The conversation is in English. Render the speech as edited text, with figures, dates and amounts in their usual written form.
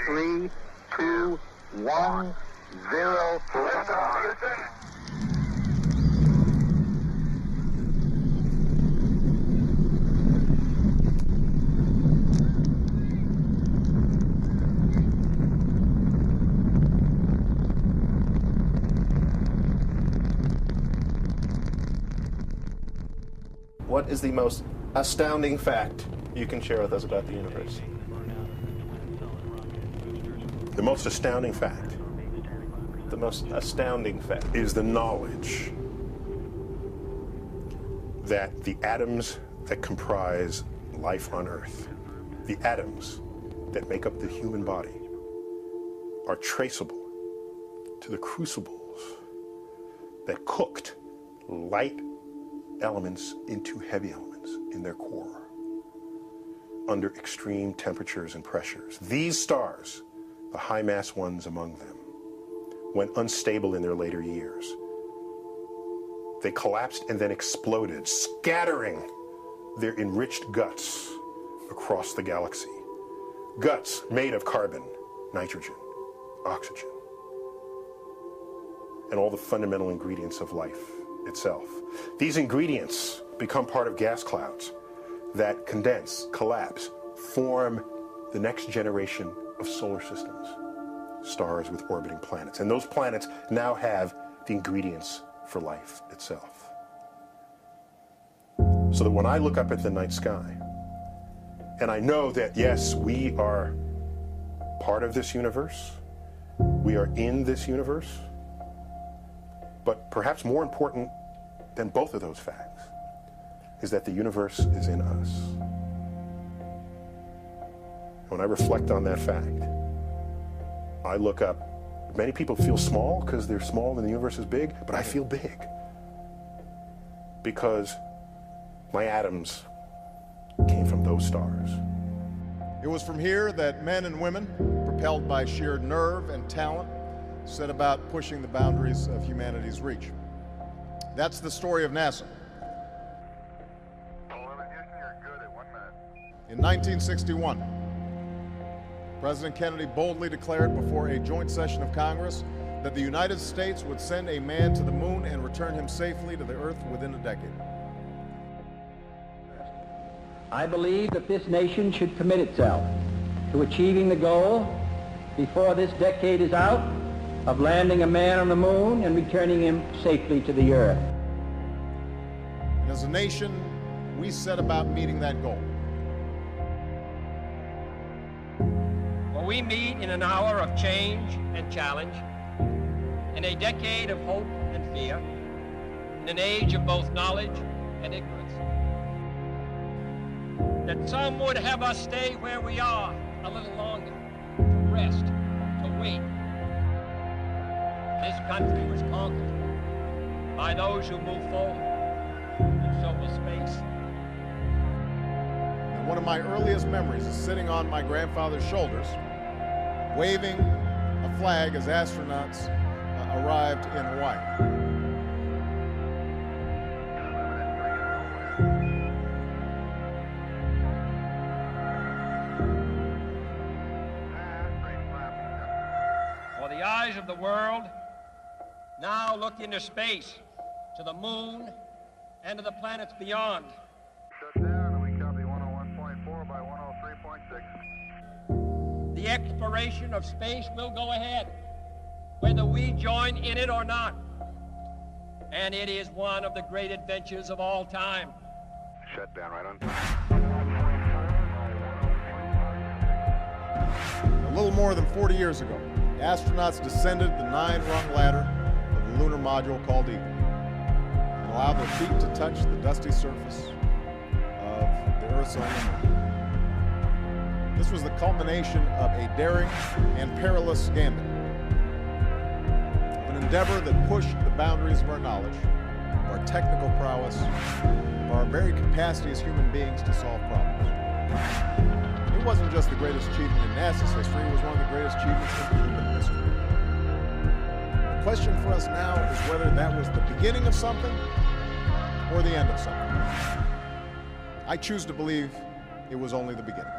3, 2, 1, 0. What is the most astounding fact you can share with us about the universe? The most astounding fact. The most astounding fact. Is the knowledge that the atoms that comprise life on Earth, the atoms that make up the human body, are traceable to the crucibles that cooked light elements into heavy elements in their core under extreme temperatures and pressures. These stars, the high-mass ones among them, went unstable in their later years. They collapsed and then exploded, scattering their enriched guts across the galaxy. Guts made of carbon, nitrogen, oxygen, and all the fundamental ingredients of life itself. These ingredients become part of gas clouds that condense, collapse, form the next generation of solar systems, stars with orbiting planets. And those planets now have the ingredients for life itself. So that when I look up at the night sky, and I know that, yes, we are part of this universe, we are in this universe, but perhaps more important than both of those facts is that the universe is in us. When I reflect on that fact, I look up. Many people feel small because they're small and the universe is big, but I feel big because my atoms came from those stars. It was from here that men and women, propelled by sheer nerve and talent, set about pushing the boundaries of humanity's reach. That's the story of NASA. In 1961, President Kennedy boldly declared before a joint session of Congress that the United States would send a man to the moon and return him safely to the Earth within a decade. I believe that this nation should commit itself to achieving the goal before this decade is out of landing a man on the moon and returning him safely to the Earth. And as a nation, we set about meeting that goal. For we meet in an hour of change and challenge, in a decade of hope and fear, in an age of both knowledge and ignorance. That some would have us stay where we are a little longer, to rest, to wait. This country was conquered by those who move forward, and so will space. And one of my earliest memories is sitting on my grandfather's shoulders, waving a flag as astronauts arrived in Hawaii. For the eyes of the world now look into space, to the moon, and to the planets beyond. Shut down, and we copy 101.4 by 103.6. The exploration of space will go ahead, whether we join in it or not. And it is one of the great adventures of all time. Shut down, right on. A little more than 40 years ago, astronauts descended the 9-rung ladder of the lunar module called Eagle and allowed their feet to touch the dusty surface of the Earth's own moon. This was the culmination of a daring and perilous gambit, an endeavor that pushed the boundaries of our knowledge, of our technical prowess, of our very capacity as human beings to solve problems. It wasn't just the greatest achievement in NASA's history, it was one of the greatest achievements in human history. The question for us now is whether that was the beginning of something or the end of something. I choose to believe it was only the beginning.